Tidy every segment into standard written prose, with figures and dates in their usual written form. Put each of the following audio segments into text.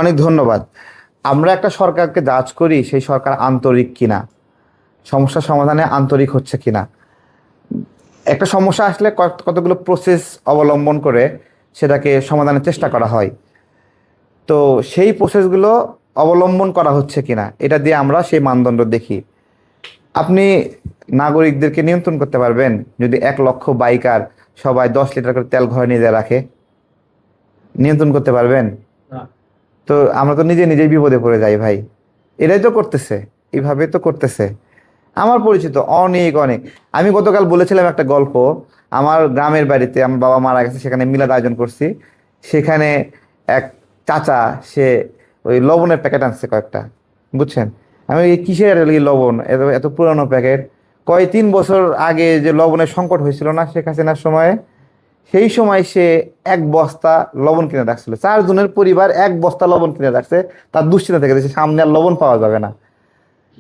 অনেক ধন্যবাদ। আমরা একটা সরকারকে জাজ করি সেই সরকার আন্তরিক কিনা, সমস্যা সমাধানে আন্তরিক হচ্ছে কিনা। একটা সমস্যা আসলে কতগুলো প্রসেস অবলম্বন করে সেটাকে সমাধানের চেষ্টা করা হয়। তো সেই প্রসেসগুলো অবলম্বন করা হচ্ছে কিনা এটা দিয়ে আমরা সেই মানদণ্ড দেখি। আপনি নাগরিকদেরকে নিয়ন্ত্রণ করতে পারবেন যদি 1 লক্ষ বাইকার সবাই 10 লিটার করে তেল ঘরে নিয়ে যায় রাখে? নিয়ন্ত্রণ করতে পারবেন? তো আমরা তো নিজে নিজেই বিপদে পড়ে যাই ভাই। এটাই তো করতেছে, এইভাবে তো করতেছে। আমার পরিচিত অনেক অনেক, আমি গতকাল বলেছিলাম একটা গল্প। আমার গ্রামের বাড়িতে আমার বাবা মারা গেছে, সেখানে মিলাদ আয়োজন করছি। সেখানে এক চাচা, সে ওই লবণের প্যাকেট আনছে কয়েকটা, বুঝছেন? আমি এই কিসের এই লবণ, এত এত পুরানো প্যাকেট। 3 বছর আগে যে লবণের সংকট হয়েছিল না শেখ হাসিনার সময়ে, সেই সময় সে 1 বস্তা লবণ কিনে রাখছিল। 4 জনের পরিবার 1 বস্তা লবণ কিনে রাখছে, তার দুশ্চিন্তা থেকে যে সামনে আর লবণ পাওয়া যাবে না।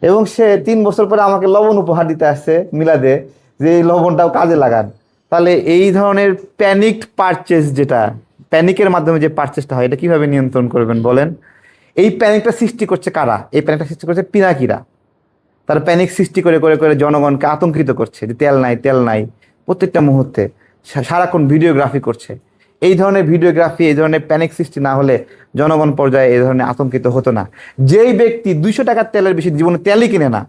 এবং সে 3 বছর পরে আমাকে লবণ উপহার দিতে আসছে মিলাদে, যে এই লবণটাও কাজে লাগান। তাহলে এই ধরনের প্যানিকড পারচেজ, যেটা প্যানিকের মাধ্যমে যে পারচেজটা হয়, এটা কিভাবে নিয়ন্ত্রণ করবেন বলেন? এই প্যানিকটা সৃষ্টি করছে কারা? এই প্যানিকটা সৃষ্টি করছে পিনাকিরা। তারা প্যানিক সৃষ্টি করে করে করে জনগণকে আতঙ্কিত করছে যে তেল নাই তেল নাই, প্রত্যেকটা মুহূর্তে সারাক্ষণ ভিডিওগ্রাফি করছে। এই ধরনের ভিডিওগ্রাফি, এই ধরনের প্যানিক সৃষ্টি না হলে জনগণ পর্যায়ে এই ধরনের আতঙ্কিত হতো না। যেই ব্যক্তি 200 টাকার তেলের বেশি জীবনে তেলই কিনে না,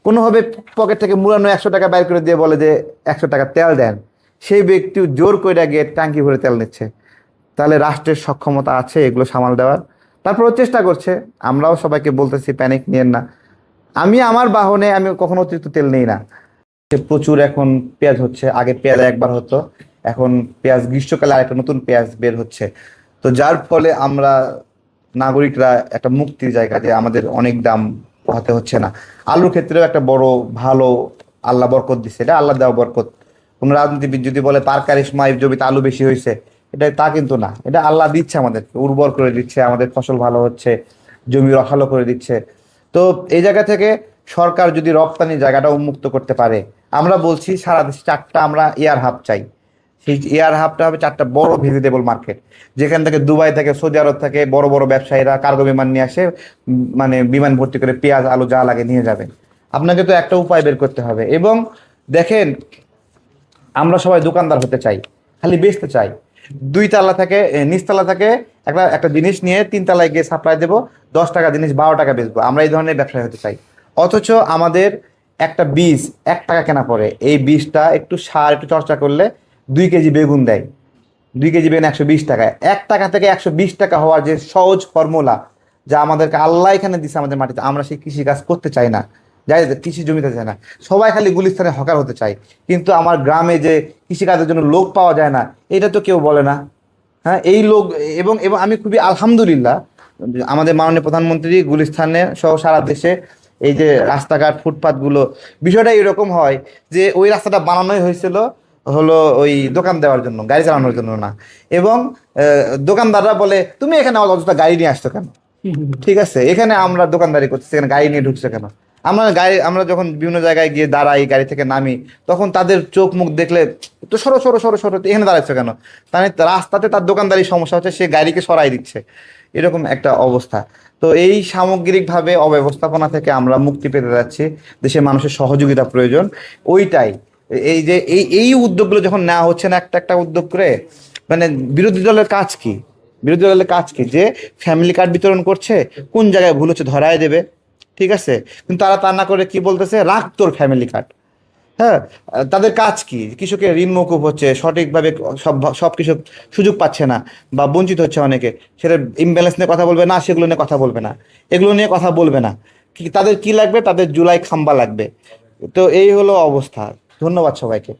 কোনোভাবে পকেট থেকে মুড়ানো 100 টাকা বাইর করে দিয়ে বলে যে 100 টাকা তেল দেন, সেই ব্যক্তি জোর করে গিয়ে ট্যাঙ্কি ভরে তেল নিচ্ছে। তাহলে রাষ্ট্রের সক্ষমতা আছে এগুলো সামাল দেওয়ার? তারপরেও চেষ্টা করছে। আমরাও সবাইকে বলতেছি প্যানিক নিয়েন না। আমি আমার বাহনে আমি কখনো অতিরিক্ত তেল নেই না। প্রচুর এখন পেঁয়াজ হচ্ছে, আগে পেঁয়াজ একবার হতো, এখন পেঁয়াজ গ্রীষ্মকালে আরেকটা নতুন পেঁয়াজ বের হচ্ছে। তো যার ফলে আমরা নাগরিকরা একটা মুক্তির জায়গা, যে আমাদের অনেক দাম পোহাতে হচ্ছে না। আলুর ক্ষেত্রেও একটা বড় ভালো আল্লাহ বরকত দিচ্ছে, এটা আল্লাহ দেওয়া বরকত। কোন রাজনীতিবিদ যদি বলে তার কারিশমায় জমিতে আলু বেশি হয়েছে, এটা তা কিন্তু না, এটা আল্লাহ দিচ্ছে, আমাদেরকে উর্বর করে দিচ্ছে, আমাদের ফসল ভালো হচ্ছে, জমি রসালো করে দিচ্ছে। তো এই জায়গা থেকে সরকার যদি রপ্তানি জায়গাটা উন্মুক্ত করতে পারে, আমরা বলছি সারা দেশে 4টা আমরা এয়ার হাব চাই। সেই এয়ার হাবটা হবে 4টা বড় ভেজিটেবল মার্কেট, যেখান থেকে দুবাই থেকে সৌদি আরব থেকে বড় বড় ব্যবসায়ীরা কার্গো বিমান নিয়ে আসে, মানে বিমান ভর্তি করে পেঁয়াজ আলু যা লাগে নিয়ে যাবে। আপনাকে তো একটা উপায় বের করতে হবে। এবং দেখেন, আমরা সবাই দোকানদার হতে চাই, খালি বেচতে চাই। 2 তলা থেকে নিচতলা থেকে একটা একটা জিনিস নিয়ে 3 তলায় গিয়ে সাপ্লাই দেবো, 10 টাকা জিনিস 12 টাকা বেচবো, আমরা এই ধরনের ব্যবসায়ী হতে চাই। অথচ আমাদের একটা বীজ 1 টাকা কেনা পড়ে, এই বীজটা একটু সার একটু চর্চা করলে 2 কেজি বেগুন দেয়। 2 কেজি বেগুন 120 টাকা। 1 টাকা থেকে 120 টাকা হওয়ার যে সহজ ফর্মুলা, যা আমাদেরকে আল্লাহ এখানে দিচ্ছে আমাদের মাটিতে, আমরা সেই কৃষি কাজ করতে চাই না, যাই কৃষি জমিতে চায় না। সবাই খালি গুলিস্তানে হকার হতে চায়, কিন্তু আমার গ্রামে যে কৃষিকাজের জন্য লোক পাওয়া যায় না, এটা তো কেউ বলে না। হ্যাঁ, এই লোক, এবং এবং আমি খুবই আলহামদুলিল্লাহ, আমাদের মাননীয় প্রধানমন্ত্রী গুলিস্তানে সহ সারা দেশে এই যে রাস্তাঘাট ফুটপাতগুলো, বিষয়টা এরকম হয় যে ওই রাস্তাটা বানানোই হয়েছিল হলো ওই দোকান দেওয়ার জন্য, গাড়ি চালানোর জন্য না। এবং দোকানদাররা বলে তুমি এখানে অযথা গাড়ি নিয়ে আসছো কেন? ঠিক আছে, এখানে আমরা দোকানদারি করছি, এখানে গাড়ি নিয়ে ঢুকছে কেন? আমরা যখন বিভিন্ন জায়গায় গিয়ে দাঁড়াই, গাড়ি থেকে নামি, তখন তাদের চোখ মুখ দেখলে তো সরো সরো সরো সরো, এখানে দাঁড়াচ্ছে কেন? মানে রাস্তাতে তার দোকানদারি সমস্যা হচ্ছে, সে গাড়িকে সরাই দিচ্ছে, এরকম একটা অবস্থা। তো এই সামগ্রিকভাবে অব্যবস্থাপনা থেকে আমরা মুক্তি পেতে যাচ্ছি। দেশের মানুষের সহযোগিতা প্রয়োজন, ওইটাই। এই যে এই উদ্যোগগুলো যখন নেওয়া হচ্ছে না একটা একটা উদ্যোগ করে, মানে বিরোধী দলের কাজ কি? বিরোধী দলের কাজ কি? যে ফ্যামিলি কার্ড বিতরণ করছে, কোন জায়গায় ভুল হচ্ছে ধরায় দেবে, ঠিক আছে? কিন্তু তারা তা না করে কি বলতেছে, রাখ তোর ফ্যামিলি কার্ড। হ্যাঁ, তাদের কাজ কি? কৃষকের ঋণ মকুব হচ্ছে, সঠিকভাবে সব কৃষক সুযোগ পাচ্ছে না বা বঞ্চিত হচ্ছে অনেকে, সেটা ইমব্যালেন্স নিয়ে কথা বলবে না, সেগুলো নিয়ে কথা বলবে না, এগুলো নিয়ে কথা বলবে না। তাদের কি লাগবে? তাদের জুলাই খাম্বা লাগবে। তো এই হলো অবস্থা। ধন্যবাদ সবাইকে।